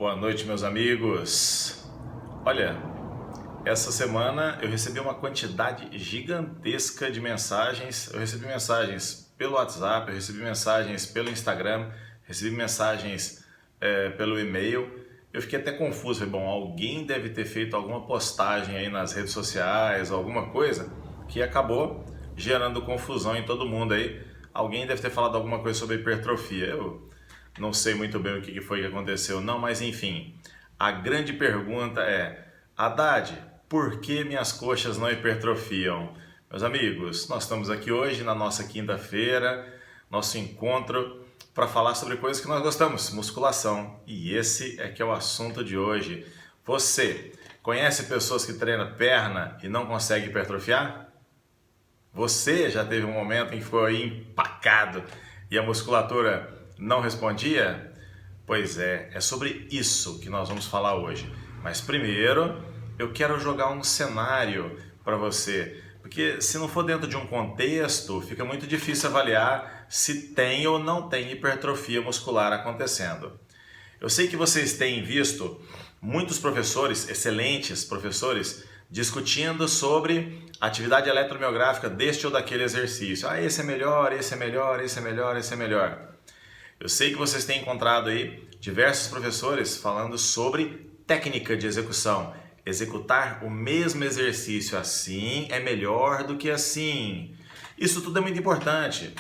Boa noite, meus amigos. Olha, essa semana eu recebi uma quantidade gigantesca de mensagens. Eu recebi mensagens pelo WhatsApp, eu recebi mensagens pelo Instagram, recebi mensagens pelo e-mail. Eu fiquei até confuso. Falei, bom, alguém deve ter feito alguma postagem aí nas redes sociais, alguma coisa que acabou gerando confusão em todo mundo aí. Alguém deve ter falado alguma coisa sobre hipertrofia. Eu não sei muito bem o que foi que aconteceu, não, mas enfim. A grande pergunta é, Haddad, por que minhas coxas não hipertrofiam? Meus amigos, nós estamos aqui hoje na nossa quinta-feira, nosso encontro para falar sobre coisas que nós gostamos, musculação. E esse é que é o assunto de hoje. Você conhece pessoas que treinam perna e não conseguem hipertrofiar? Você já teve um momento em que ficou aí empacado e a musculatura não respondia? Pois é sobre isso que nós vamos falar hoje. Mas primeiro, eu quero jogar um cenário para você, porque se não for dentro de um contexto, fica muito difícil avaliar se tem ou não tem hipertrofia muscular acontecendo. Eu sei que vocês têm visto muitos professores, excelentes professores, discutindo sobre atividade eletromiográfica deste ou daquele exercício. Ah, esse é melhor, esse é melhor, esse é melhor, esse é melhor. Eu sei que vocês têm encontrado aí diversos professores falando sobre técnica de execução. Executar o mesmo exercício assim é melhor do que assim. Isso tudo é muito importante.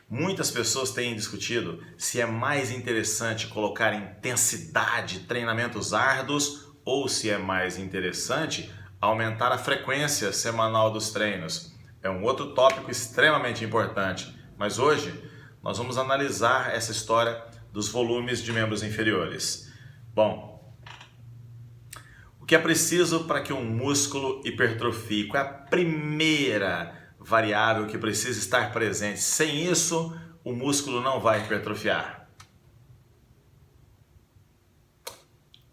Muitas pessoas têm discutido se é mais interessante colocar intensidade, treinamentos árduos, ou se é mais interessante aumentar a frequência semanal dos treinos. É um outro tópico extremamente importante, mas hoje nós vamos analisar essa história dos volumes de membros inferiores. Bom, o que é preciso para que um músculo hipertrofie? Qual é a primeira variável que precisa estar presente? Sem isso, o músculo não vai hipertrofiar.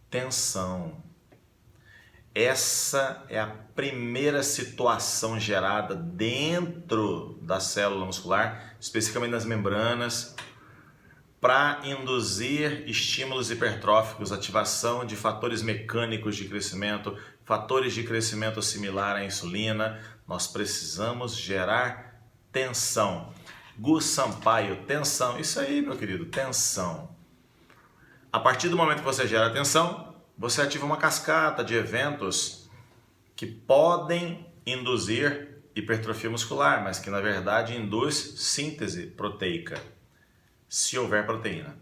Tensão. Essa é a primeira situação gerada dentro da célula muscular, especificamente nas membranas, para induzir estímulos hipertróficos, ativação de fatores mecânicos de crescimento, fatores de crescimento similar à insulina. Nós precisamos gerar tensão. Gus Sampaio, tensão. Isso aí, meu querido, tensão. A partir do momento que você gera tensão, você ativa uma cascata de eventos que podem induzir hipertrofia muscular, mas que na verdade induz síntese proteica, se houver proteína.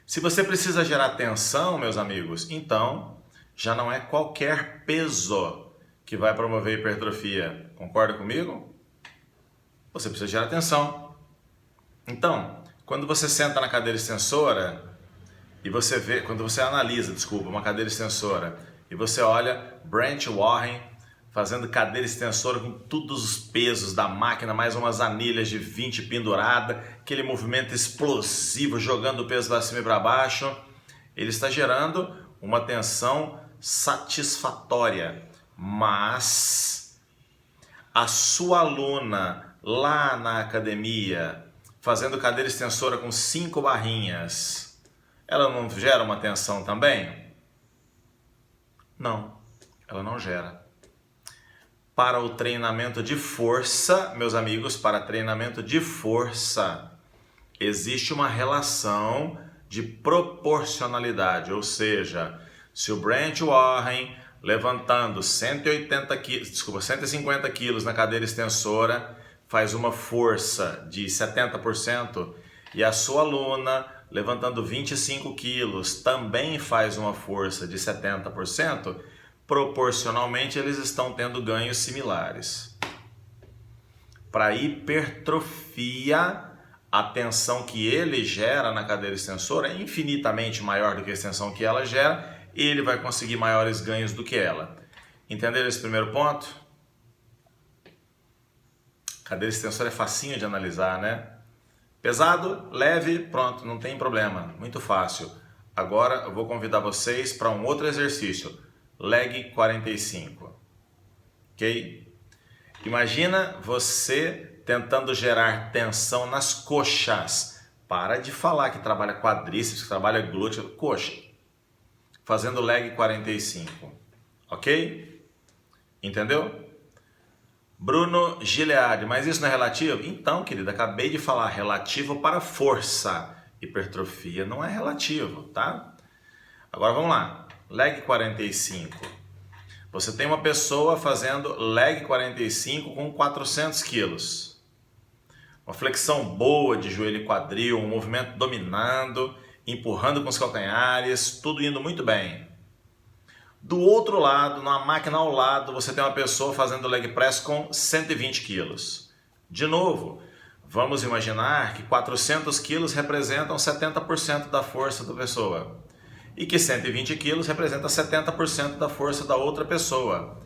Se você precisa gerar tensão, meus amigos, então já não é qualquer peso que vai promover hipertrofia. Concorda comigo? Você precisa gerar tensão. Então, quando você senta na cadeira extensora e você vê, quando você analisa, uma cadeira extensora e você olha Brent Warren fazendo cadeira extensora com todos os pesos da máquina, mais umas anilhas de 20 pendurada, aquele movimento explosivo jogando o peso para cima e para baixo, ele está gerando uma tensão satisfatória. Mas a sua aluna lá na academia fazendo cadeira extensora com 5 barrinhas, ela não gera uma tensão também? Não, ela não gera. Para o treinamento de força, meus amigos, para treinamento de força, existe uma relação de proporcionalidade, ou seja, se o Brent Warren levantando 150 quilos na cadeira extensora faz uma força de 70% e a sua aluna levantando 25 quilos também faz uma força de 70%, proporcionalmente eles estão tendo ganhos similares. Para hipertrofia, a tensão que ele gera na cadeira extensora é infinitamente maior do que a tensão que ela gera, e ele vai conseguir maiores ganhos do que ela. Entenderam esse primeiro ponto? Cadeira extensora é facinho de analisar, né? Pesado, leve, pronto, não tem problema, muito fácil. Agora eu vou convidar vocês para um outro exercício, leg 45, ok? Imagina você tentando gerar tensão nas coxas, Para de falar que trabalha quadríceps, que trabalha glúteo, coxa. Fazendo leg 45, ok? Entendeu? Bruno Gilead, mas isso não é relativo? Então, querida, acabei de falar relativo para força. Hipertrofia não é relativo, tá? Agora vamos lá. Leg 45. Você tem uma pessoa fazendo leg 45 com 400 quilos. Uma flexão boa de joelho e quadril, um movimento dominando, empurrando com os calcanhares, tudo indo muito bem. Do outro lado, na máquina ao lado, você tem uma pessoa fazendo leg press com 120 quilos. De novo, vamos imaginar que 400 quilos representam 70% da força da pessoa e que 120 quilos representa 70% da força da outra pessoa.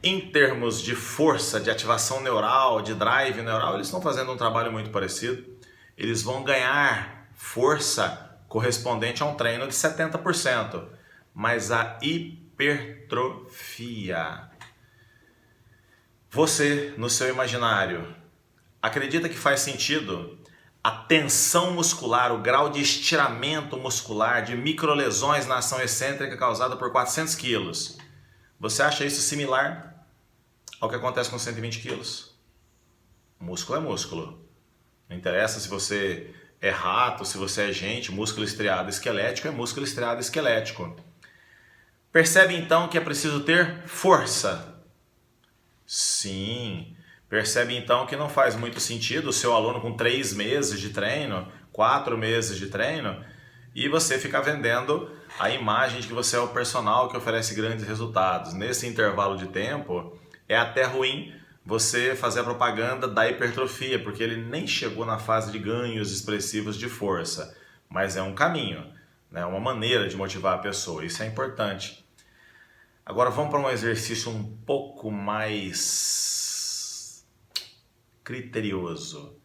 Em termos de força, de ativação neural, de drive neural, eles estão fazendo um trabalho muito parecido. Eles vão ganhar força correspondente a um treino de 70%. Mas a hipertrofia. Você, no seu imaginário, acredita que faz sentido a tensão muscular, o grau de estiramento muscular, de microlesões na ação excêntrica causada por 400 quilos? Você acha isso similar ao que acontece com 120 quilos? Músculo é músculo. Não interessa se você é rato, se você é gente, músculo estriado esquelético é músculo estriado esquelético. Percebe então que é preciso ter força? Sim. Percebe então que não faz muito sentido o seu aluno com 3 meses de treino, 4 meses de treino, e você ficar vendendo a imagem de que você é o personal que oferece grandes resultados. Nesse intervalo de tempo, é até ruim você fazer a propaganda da hipertrofia, porque ele nem chegou na fase de ganhos expressivos de força. Mas é um caminho, né? Uma maneira de motivar a pessoa, isso é importante. Agora vamos para um exercício um pouco mais criterioso,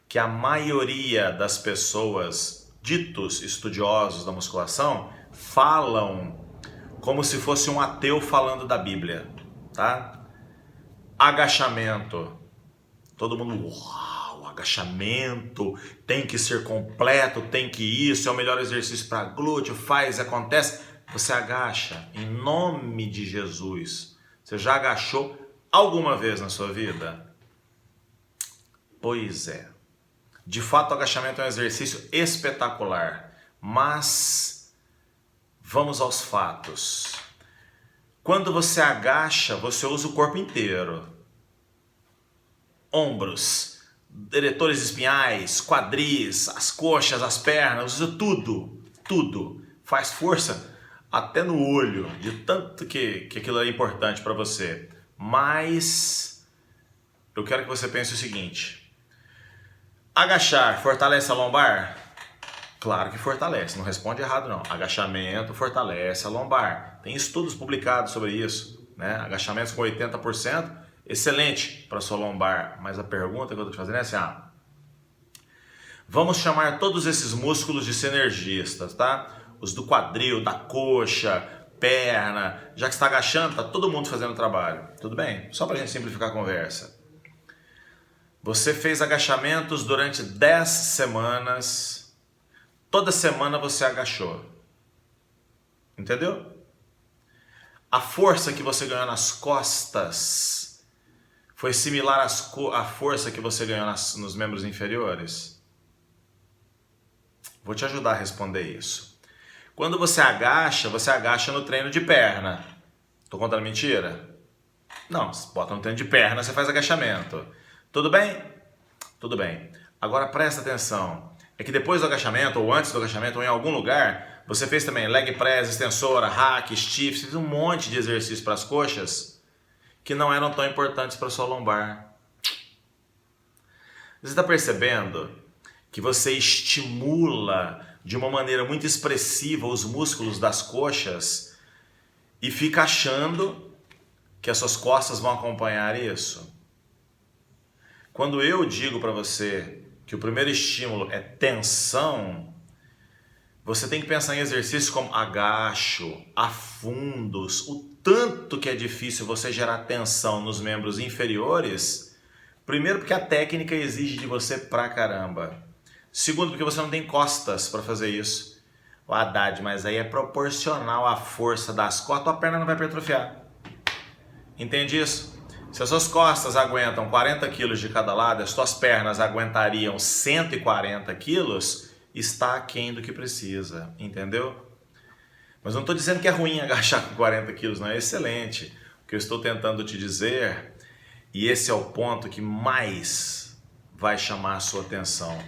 que a maioria das pessoas, ditos estudiosos da musculação, falam como se fosse um ateu falando da Bíblia, tá? Agachamento. Todo mundo, uau, agachamento tem que ser completo, tem que isso, é o melhor exercício para glúteo, faz, acontece. Você agacha em nome de Jesus. Você já agachou alguma vez na sua vida? Pois é. De fato, o agachamento é um exercício espetacular. Mas vamos aos fatos. Quando você agacha, você usa o corpo inteiro. Ombros, eretores espinhais, quadris, as coxas, as pernas, usa tudo. Tudo. Faz força até no olho, de tanto que aquilo é importante para você. Mas eu quero que você pense o seguinte: agachar fortalece a lombar? Claro que fortalece, não responde errado não. Agachamento fortalece a lombar. Tem estudos publicados sobre isso, né? Agachamentos com 80%, excelente para sua lombar. Mas a pergunta que eu estou te fazendo é assim, vamos chamar todos esses músculos de sinergistas, tá? Os do quadril, da coxa, perna, já que está agachando, está todo mundo fazendo o trabalho. Tudo bem? Só para a gente simplificar a conversa. Você fez agachamentos durante 10 semanas, toda semana você agachou. Entendeu? A força que você ganhou nas costas foi similar à força que você ganhou nos membros inferiores? Vou te ajudar a responder isso. Quando você agacha no treino de perna. Tô contando mentira? Não, você bota no treino de perna, você faz agachamento. Tudo bem? Tudo bem. Agora presta atenção. É que depois do agachamento, ou antes do agachamento, ou em algum lugar, você fez também leg press, extensora, hack, stiff, você fez um monte de exercícios para as coxas que não eram tão importantes para sua lombar. Você está percebendo que você estimula de uma maneira muito expressiva os músculos das coxas e fica achando que as suas costas vão acompanhar isso? Quando eu digo para você que o primeiro estímulo é tensão, você tem que pensar em exercícios como agacho, afundos, o tanto que é difícil você gerar tensão nos membros inferiores. Primeiro porque a técnica exige de você pra caramba. Segundo, porque você não tem costas para fazer isso. O Haddad, mas aí é proporcional à força das costas, tua perna não vai hipertrofiar. Entende isso? Se as suas costas aguentam 40 quilos de cada lado, as suas pernas aguentariam 140 quilos, está aquém do que precisa, entendeu? Mas não estou dizendo que é ruim agachar com 40 quilos, não, é excelente. O que eu estou tentando te dizer, e esse é o ponto que mais vai chamar a sua atenção.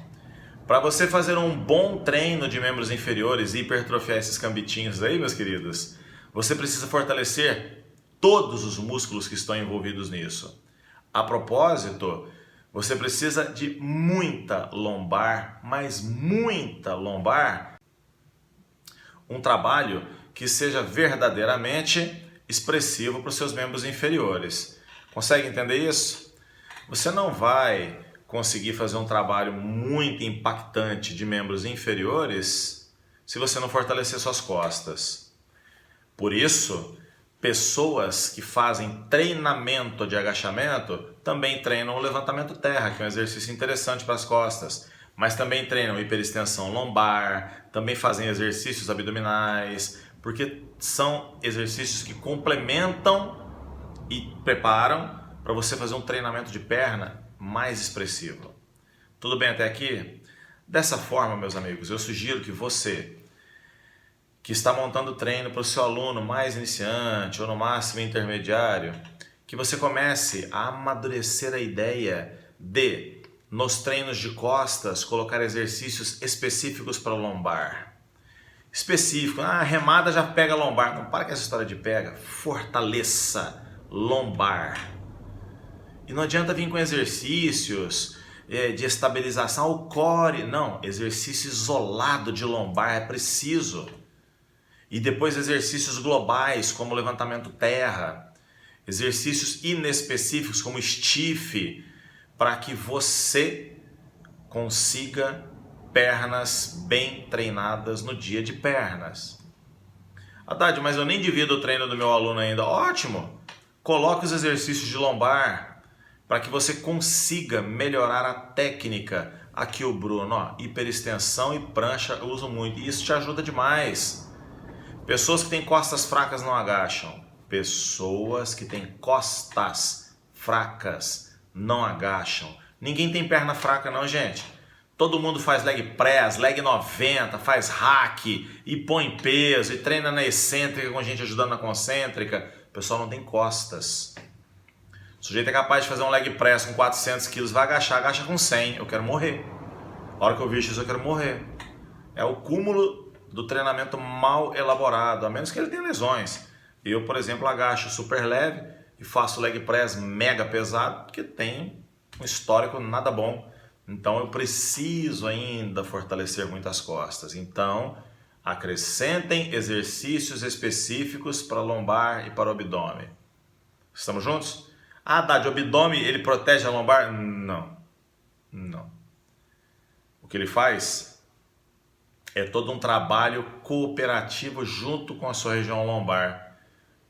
Para você fazer um bom treino de membros inferiores e hipertrofiar esses cambitinhos aí, meus queridos, você precisa fortalecer todos os músculos que estão envolvidos nisso. A propósito, você precisa de muita lombar, mas muita lombar. Um trabalho que seja verdadeiramente expressivo para os seus membros inferiores. Consegue entender isso? Você não vai conseguir fazer um trabalho muito impactante de membros inferiores se você não fortalecer suas costas. Por isso, pessoas que fazem treinamento de agachamento também treinam o levantamento terra, que é um exercício interessante para as costas, mas também treinam hiperextensão lombar, também fazem exercícios abdominais, porque são exercícios que complementam e preparam para você fazer um treinamento de perna mais expressivo. Tudo bem até aqui? Dessa forma, meus amigos, eu sugiro que você que está montando treino para o seu aluno mais iniciante ou no máximo intermediário, que você comece a amadurecer a ideia de, nos treinos de costas, colocar exercícios específicos para lombar. Específico, remada já pega lombar. Não para com essa história de pega, fortaleça lombar. E não adianta vir com exercícios de estabilização ao core, não, exercício isolado de lombar é preciso. E depois exercícios globais, como levantamento terra, exercícios inespecíficos, como stiff, para que você consiga pernas bem treinadas no dia de pernas. Haddad, mas eu nem divido o treino do meu aluno ainda. Ótimo! Coloque os exercícios de lombar para que você consiga melhorar a técnica. Aqui o Bruno, hiperextensão e prancha eu uso muito. E isso te ajuda demais. Pessoas que têm costas fracas não agacham. Pessoas que têm costas fracas não agacham. Ninguém tem perna fraca não, gente. Todo mundo faz leg press, leg 90, faz hack e põe peso e treina na excêntrica com gente ajudando na concêntrica. O pessoal não tem costas. O sujeito é capaz de fazer um leg press com 400 quilos, vai agachar, agacha com 100. Eu quero morrer. A hora que eu vejo isso, eu quero morrer. É o cúmulo do treinamento mal elaborado, a menos que ele tenha lesões. Eu, por exemplo, agacho super leve e faço leg press mega pesado, porque tem um histórico nada bom. Então eu preciso ainda fortalecer muitas costas. Então, acrescentem exercícios específicos para lombar e para o abdômen. Estamos juntos? Haddad, o abdômen, ele protege a lombar? Não. Não. O que ele faz é todo um trabalho cooperativo junto com a sua região lombar.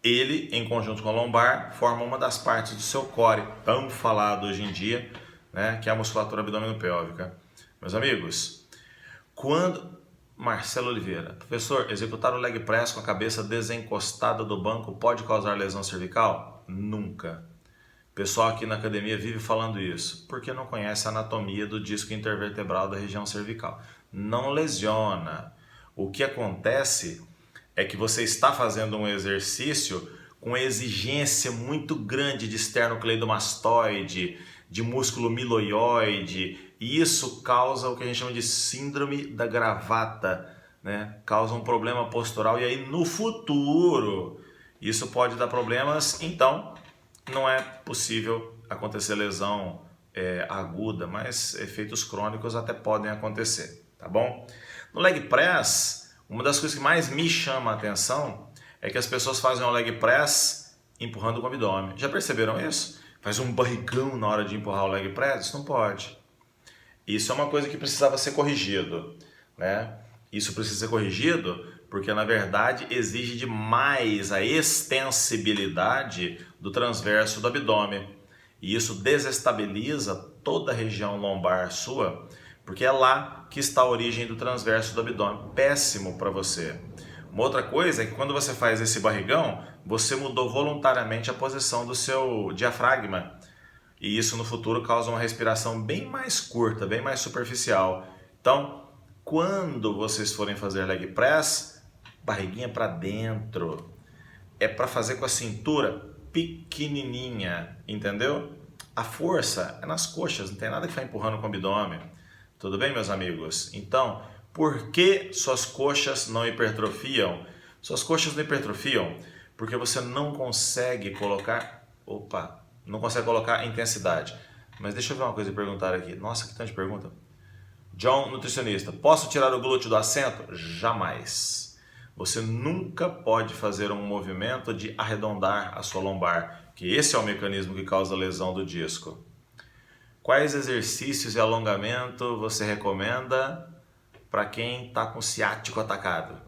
Ele, em conjunto com a lombar, forma uma das partes do seu core, tão falado hoje em dia, né, que é a musculatura abdominopélvica. Meus amigos, quando... Marcelo Oliveira, professor, executar o leg press com a cabeça desencostada do banco pode causar lesão cervical? Nunca. O pessoal aqui na academia vive falando isso, porque não conhece a anatomia do disco intervertebral da região cervical. Não lesiona. O que acontece é que você está fazendo um exercício com exigência muito grande de esternocleidomastoide, de músculo miloioide, e isso causa o que a gente chama de síndrome da gravata, né? Causa um problema postural e aí no futuro isso pode dar problemas, então não é possível acontecer lesão aguda, mas efeitos crônicos até podem acontecer, tá bom? No leg press, uma das coisas que mais me chama a atenção é que as pessoas fazem o leg press empurrando com o abdômen. Já perceberam isso? Faz um barrigão na hora de empurrar o leg press? Isso não pode. Isso é uma coisa que precisava ser corrigido, né? Isso precisa ser corrigido porque, na verdade, exige demais a extensibilidade do transverso do abdômen. E isso desestabiliza toda a região lombar sua, porque é lá que está a origem do transverso do abdômen. Péssimo para você. Uma outra coisa é que quando você faz esse barrigão, você mudou voluntariamente a posição do seu diafragma. E isso no futuro causa uma respiração bem mais curta, bem mais superficial. Então, quando vocês forem fazer leg press, barriguinha para dentro. É para fazer com a cintura pequenininha, entendeu? A força é nas coxas, não tem nada que ficar empurrando com o abdômen. Tudo bem, meus amigos? Então, por que suas coxas não hipertrofiam? Suas coxas não hipertrofiam porque você não consegue colocar... não consegue colocar intensidade. Mas deixa eu ver uma coisa e perguntar aqui. Nossa, que tanta pergunta. John, nutricionista. Posso tirar o glúteo do assento? Jamais. Você nunca pode fazer um movimento de arredondar a sua lombar, que esse é o mecanismo que causa a lesão do disco. Quais exercícios e alongamento você recomenda para quem está com ciático atacado?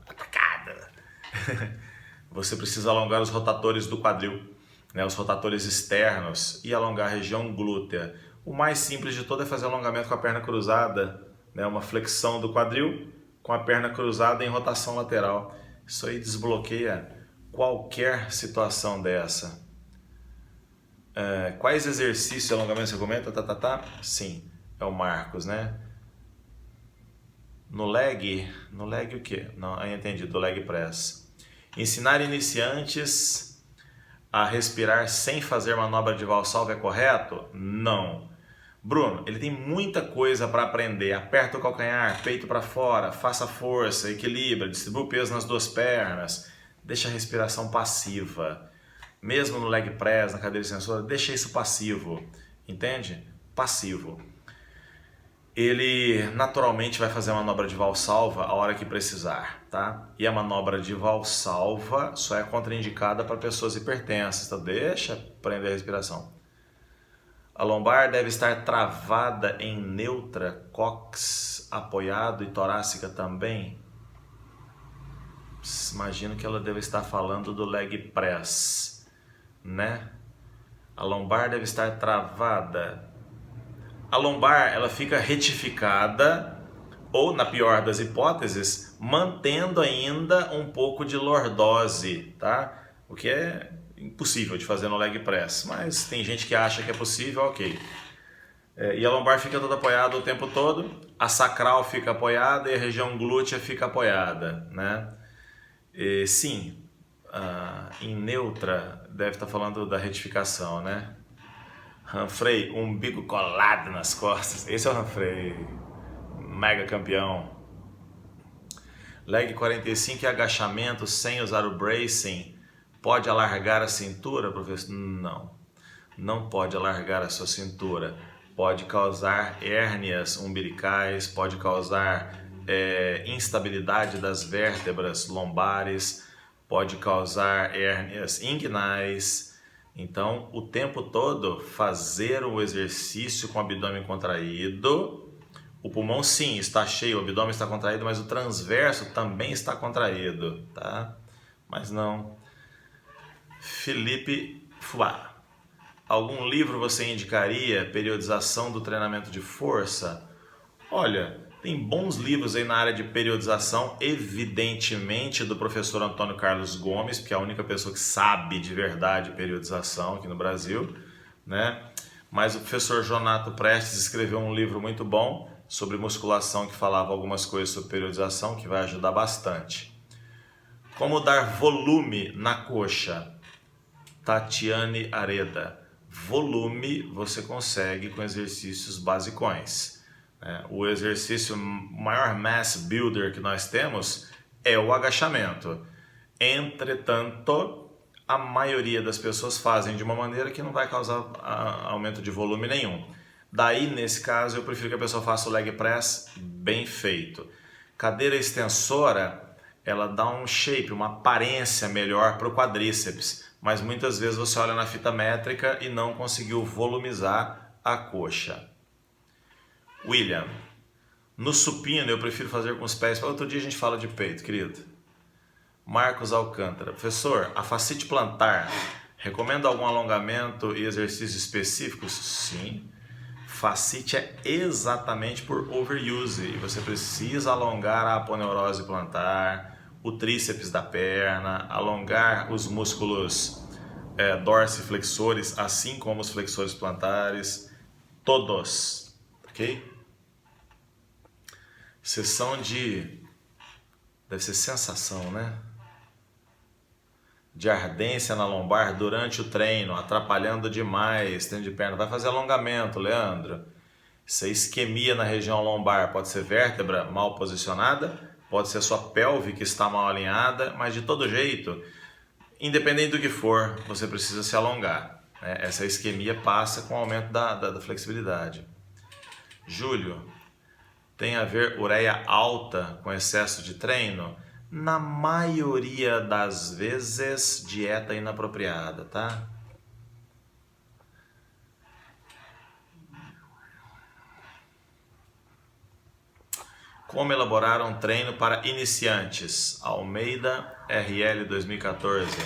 Você precisa alongar os rotatores do quadril, né, os rotatores externos, e alongar a região glútea. O mais simples de todo é fazer alongamento com a perna cruzada, né, uma flexão do quadril com a perna cruzada em rotação lateral. Isso aí desbloqueia qualquer situação dessa. Quais exercícios de alongamento você comenta? Sim, é o Marcos, né? No leg o quê? Não, eu entendi, do leg press. Ensinar iniciantes a respirar sem fazer manobra de valsalva é correto? Não. Bruno, ele tem muita coisa para aprender. Aperta o calcanhar, peito para fora, faça força, equilibra, distribua o peso nas duas pernas, deixa a respiração passiva. Mesmo no leg press, na cadeira extensora, deixa isso passivo, entende? Passivo. Ele naturalmente vai fazer a manobra de valsalva a hora que precisar, tá? E a manobra de valsalva só é contraindicada para pessoas hipertensas, então deixa prender a respiração. A lombar deve estar travada em neutra, cóccix apoiado e torácica também. Imagino que ela deve estar falando do leg press, né? A lombar deve estar travada. A lombar ela fica retificada ou, na pior das hipóteses, mantendo ainda um pouco de lordose, tá? O que é impossível de fazer no leg press, mas tem gente que acha que é possível, ok. E a lombar fica toda apoiada o tempo todo, a sacral fica apoiada e a região glútea fica apoiada, né? Sim, em neutra deve estar falando da retificação, né? Humphrey, umbigo colado nas costas. Esse é o Humphrey, mega campeão. Leg 45 e agachamento sem usar o bracing. Pode alargar a cintura, professor? Não, não pode alargar a sua cintura. Pode causar hérnias umbilicais, pode causar instabilidade das vértebras lombares, pode causar hérnias inguinais. Então, o tempo todo, fazer o exercício com o abdômen contraído. O pulmão, sim, está cheio, o abdômen está contraído, mas o transverso também está contraído, tá? Mas não. Felipe Fuá. Algum livro você indicaria? Periodização do treinamento de força? Olha, tem bons livros aí na área de periodização, evidentemente do professor Antônio Carlos Gomes, que é a única pessoa que sabe de verdade periodização aqui no Brasil, né? Mas o professor Jonato Prestes escreveu um livro muito bom sobre musculação que falava algumas coisas sobre periodização, que vai ajudar bastante. Como dar volume na coxa? Tatiane Areda. Volume você consegue com exercícios basicões. O exercício maior mass builder que nós temos é o agachamento. Entretanto, a maioria das pessoas fazem de uma maneira que não vai causar aumento de volume nenhum. Daí, nesse caso, eu prefiro que a pessoa faça o leg press bem feito. Cadeira extensora, ela dá um shape, uma aparência melhor para o quadríceps, mas muitas vezes você olha na fita métrica e não conseguiu volumizar a coxa. William, no supino eu prefiro fazer com os pés. Outro dia a gente fala de peito, querido. Marcos Alcântara. Professor, a fascite plantar, recomenda algum alongamento e exercícios específicos? Sim. Fascite é exatamente por overuse e você precisa alongar a aponeurose plantar, o tríceps da perna, alongar os músculos dorsiflexores, assim como os flexores plantares, todos, ok? Sessão de... deve ser sensação, né? De ardência na lombar durante o treino, atrapalhando demais, treino de perna. Vai fazer alongamento, Leandro. Isso é isquemia na região lombar. Pode ser vértebra mal posicionada, pode ser sua pelve que está mal alinhada, mas de todo jeito, independente do que for, você precisa se alongar, né? Essa isquemia passa com o aumento da flexibilidade. Júlio, tem a ver ureia alta com excesso de treino? Na maioria das vezes, dieta inapropriada, tá? Como elaborar um treino para iniciantes? Almeida, RL 2014.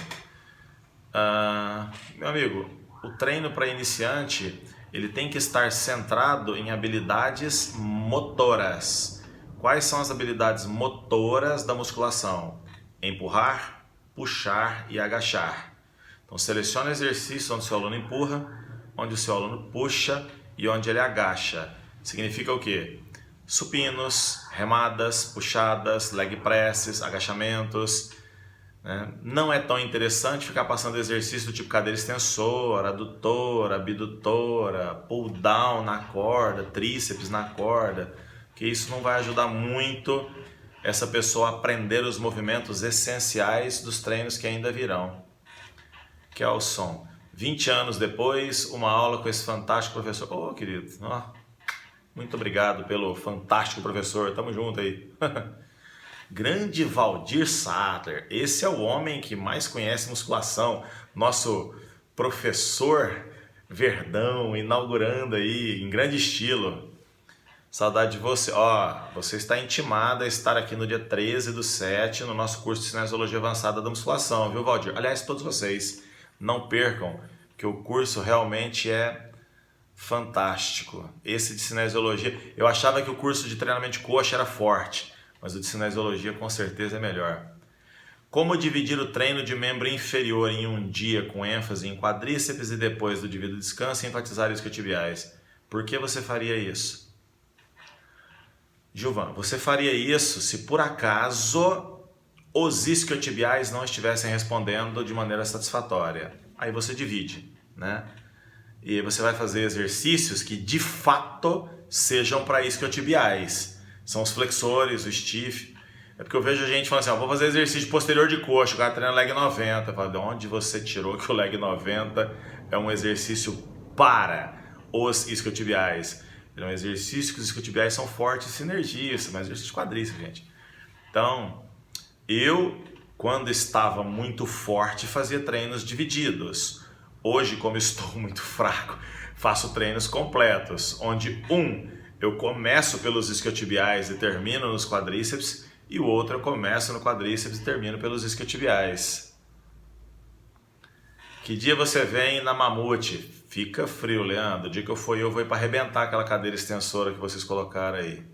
Meu amigo, o treino para iniciante, ele tem que estar centrado em habilidades motoras. Quais são as habilidades motoras da musculação? Empurrar, puxar e agachar. Então selecione exercícios onde o seu aluno empurra, onde o seu aluno puxa e onde ele agacha. Significa o quê? Supinos, remadas, puxadas, leg presses, agachamentos. Né? Não é tão interessante ficar passando exercício do tipo cadeira extensora, adutora, abdutora, pull down na corda, tríceps na corda, que isso não vai ajudar muito essa pessoa a aprender os movimentos essenciais dos treinos que ainda virão. Kelson, 20 anos depois, uma aula com esse fantástico professor. Ô, querido, muito obrigado pelo fantástico professor, tamo junto aí. Grande Valdir Sattler, esse é o homem que mais conhece musculação, nosso professor Verdão, inaugurando aí em grande estilo. Saudade de você. Você está intimada a estar aqui no dia 13/7 no nosso curso de Cinesiologia Avançada da Musculação, viu, Valdir? Aliás, todos vocês, não percam, que o curso realmente é fantástico. Esse de Cinesiologia, eu achava que o curso de treinamento de coxa era forte, mas o de Cinesiologia com certeza é melhor. Como dividir o treino de membro inferior em um dia com ênfase em quadríceps e depois do devido descanso enfatizar isquiotibiais? Por que você faria isso? Gilvan, você faria isso se por acaso os isquiotibiais não estivessem respondendo de maneira satisfatória. Aí você divide, né? E você vai fazer exercícios que de fato sejam para isquiotibiais. São os flexores, o stiff. É porque eu vejo gente falando assim, vou fazer exercício posterior de coxa, o cara treina leg 90. Eu falo, de onde você tirou que o leg 90 é um exercício para os isquiotibiais? Ele é um exercício que os isquiotibiais são fortes e sinergistas, mas exercício de quadríceps, gente. Então, eu, quando estava muito forte, fazia treinos divididos. Hoje, como estou muito fraco, faço treinos completos, onde eu começo pelos isquiotibiais e termino nos quadríceps, e o outro eu começo no quadríceps e termino pelos isquiotibiais. Que dia você vem na Mamute? Fica frio, Leandro. O dia que eu for, eu vou ir para arrebentar aquela cadeira extensora que vocês colocaram aí.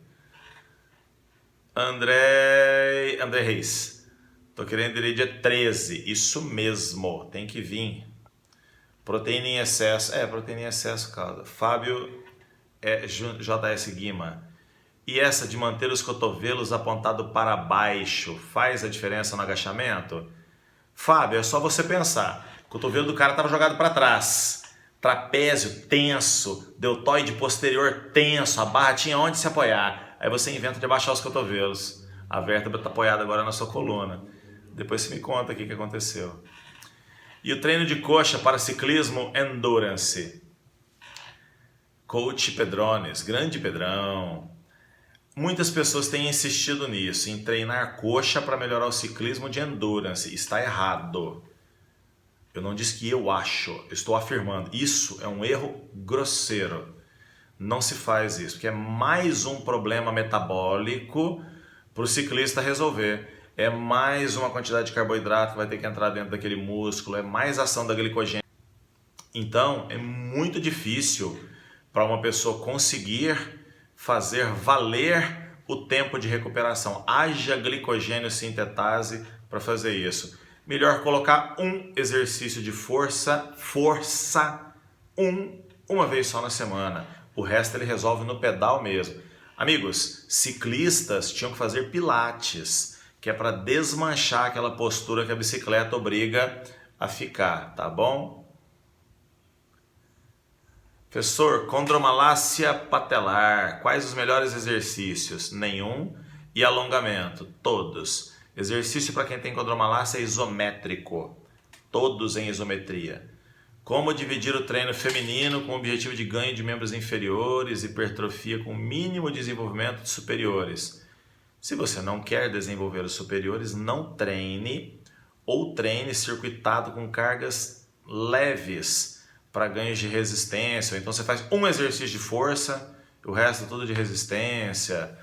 André Reis. Tô querendo ir dia 13. Isso mesmo. Tem que vir. Proteína em excesso. Proteína em excesso, causa. Fábio JS Guima. E essa de manter os cotovelos apontados para baixo faz a diferença no agachamento? Fábio, é só você pensar. O cotovelo do cara estava jogado para trás. Trapézio tenso, deltoide posterior tenso, a barra tinha onde se apoiar. Aí você inventa de abaixar os cotovelos. A vértebra está apoiada agora na sua coluna. Depois você me conta o que aconteceu. E o treino de coxa para ciclismo endurance. Coach Pedrones, grande Pedrão. Muitas pessoas têm insistido nisso, em treinar coxa para melhorar o ciclismo de endurance. Está errado. Eu não disse que eu acho, eu estou afirmando. Isso é um erro grosseiro. Não se faz isso, porque é mais um problema metabólico para o ciclista resolver. É mais uma quantidade de carboidrato que vai ter que entrar dentro daquele músculo, é mais ação da glicogênio. Então, é muito difícil para uma pessoa conseguir fazer valer o tempo de recuperação. Haja glicogênio sintetase para fazer isso. Melhor colocar um exercício de força, uma vez só na semana. O resto ele resolve no pedal mesmo. Amigos, ciclistas tinham que fazer pilates, que é para desmanchar aquela postura que a bicicleta obriga a ficar, tá bom? Professor, condromalácia patelar, quais os melhores exercícios? Nenhum. E alongamento? Todos. Exercício para quem tem condromalácia isométrico, todos em isometria. Como dividir o treino feminino com o objetivo de ganho de membros inferiores, hipertrofia com mínimo desenvolvimento de superiores? Se você não quer desenvolver os superiores, não treine ou treine circuitado com cargas leves para ganhos de resistência. Ou então você faz um exercício de força, o resto tudo de resistência,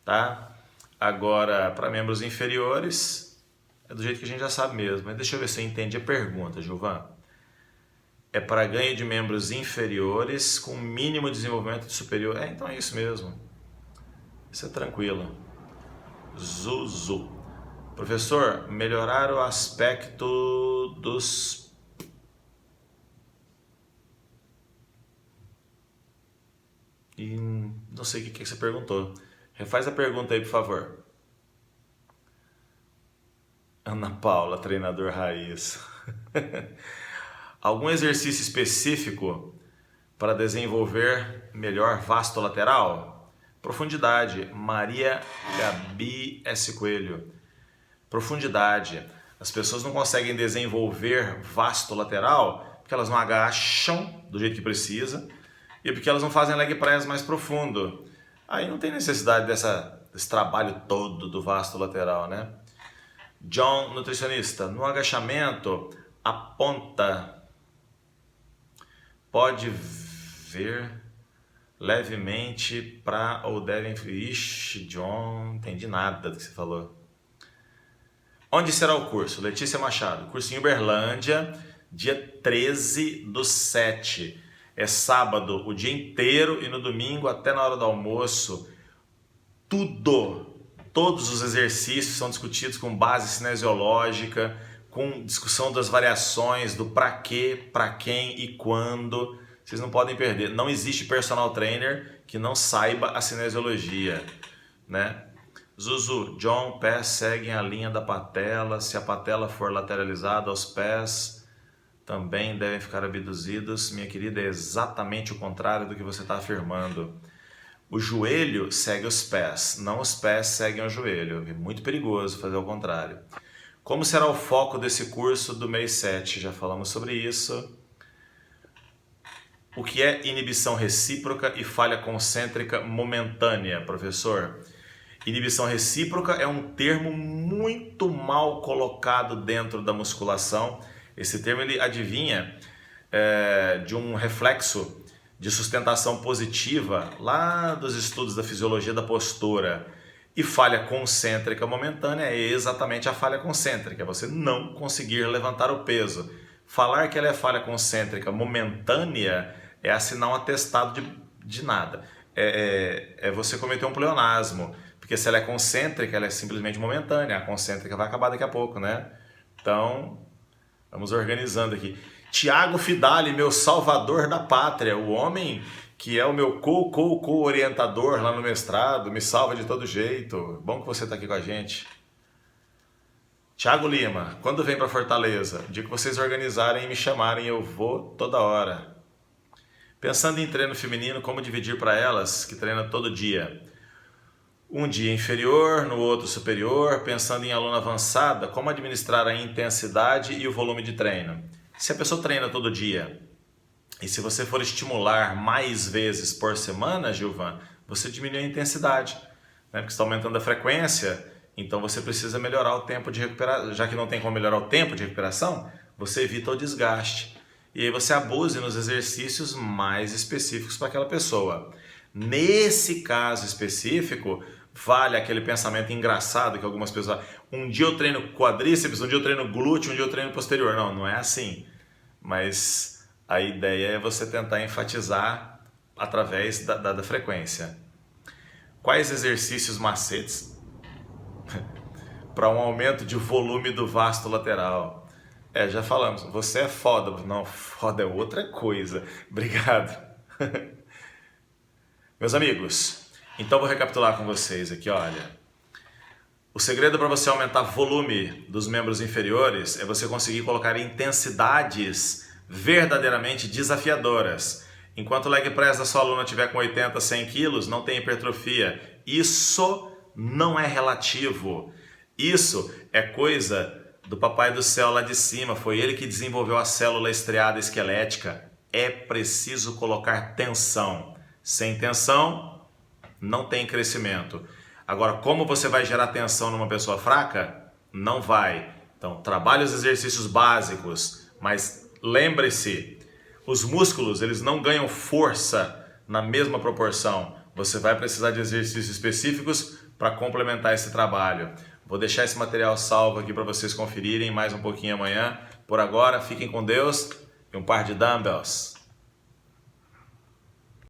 tá? Agora, para membros inferiores, é do jeito que a gente já sabe mesmo. Mas deixa eu ver se eu entendi a pergunta, Gilvan. É para ganho de membros inferiores com mínimo desenvolvimento de superior. Então é isso mesmo. Isso é tranquilo. Zuzu. Professor, melhorar o aspecto dos... E não sei o que você perguntou. Refaz a pergunta aí, por favor. Ana Paula, treinador raiz. Algum exercício específico para desenvolver melhor vasto lateral? Profundidade. Maria Gabi S. Coelho. Profundidade. As pessoas não conseguem desenvolver vasto lateral porque elas não agacham do jeito que precisa e porque elas não fazem leg press mais profundo. Aí não tem necessidade desse trabalho todo do vasto lateral, né? John, nutricionista, no agachamento, a ponta pode ver levemente para ou devem... Ixi, John, não entendi nada do que você falou. Onde será o curso? Letícia Machado, curso em Uberlândia, dia 13/7. É sábado o dia inteiro e no domingo até na hora do almoço. Todos os exercícios são discutidos com base cinesiológica, com discussão das variações, do para quê, para quem e quando. Vocês não podem perder. Não existe personal trainer que não saiba a cinesiologia, né? Zuzu, John, pés seguem a linha da patela. Se a patela for lateralizada, os pés também devem ficar abduzidos. Minha querida, é exatamente o contrário do que você está afirmando. O joelho segue os pés, não os pés seguem o joelho. É muito perigoso fazer o contrário. Como será o foco desse curso do mês 7? Já falamos sobre isso. O que é inibição recíproca e falha concêntrica momentânea, professor? Inibição recíproca é um termo muito mal colocado dentro da musculação. Esse termo ele adivinha de um reflexo de sustentação positiva lá dos estudos da fisiologia da postura. E falha concêntrica momentânea é exatamente a falha concêntrica, é você não conseguir levantar o peso. Falar que ela é falha concêntrica momentânea é assinar um atestado de nada. É você cometer um pleonasmo, porque se ela é concêntrica, ela é simplesmente momentânea. A concêntrica vai acabar daqui a pouco, né? Então, vamos organizando aqui. Tiago Fidali, meu salvador da pátria, o homem que é o meu co-orientador lá no mestrado, me salva de todo jeito. Bom que você está aqui com a gente. Tiago Lima, quando vem para Fortaleza? O dia que vocês organizarem e me chamarem, eu vou toda hora. Pensando em treino feminino, como dividir para elas que treinam todo dia? Um dia inferior, no outro superior. Pensando em aluna avançada, como administrar a intensidade e o volume de treino? Se a pessoa treina todo dia, e se você for estimular mais vezes por semana, Gilvan, você diminui a intensidade, né? Porque você está aumentando a frequência, então você precisa melhorar o tempo de recuperação. Já que não tem como melhorar o tempo de recuperação, você evita o desgaste. E aí você abuse nos exercícios mais específicos para aquela pessoa. Nesse caso específico, vale aquele pensamento engraçado que algumas pessoas... Um dia eu treino quadríceps, um dia eu treino glúteo, um dia eu treino posterior. Não, não é assim. Mas a ideia é você tentar enfatizar através da frequência. Quais exercícios macetes para um aumento de volume do vasto lateral? Já falamos, você é foda. Não, foda é outra coisa. Obrigado. Meus amigos, então vou recapitular com vocês aqui, olha. O segredo para você aumentar volume dos membros inferiores é você conseguir colocar intensidades verdadeiramente desafiadoras. Enquanto o leg press da sua aluna estiver com 80, 100 quilos, não tem hipertrofia. Isso não é relativo. Isso é coisa do papai do céu lá de cima. Foi ele que desenvolveu a célula estriada esquelética. É preciso colocar tensão. Sem tensão, não tem crescimento. Agora, como você vai gerar tensão numa pessoa fraca? Não vai. Então, trabalhe os exercícios básicos, mas lembre-se, os músculos, eles não ganham força na mesma proporção. Você vai precisar de exercícios específicos para complementar esse trabalho. Vou deixar esse material salvo aqui para vocês conferirem mais um pouquinho amanhã. Por agora, fiquem com Deus e um par de dumbbells.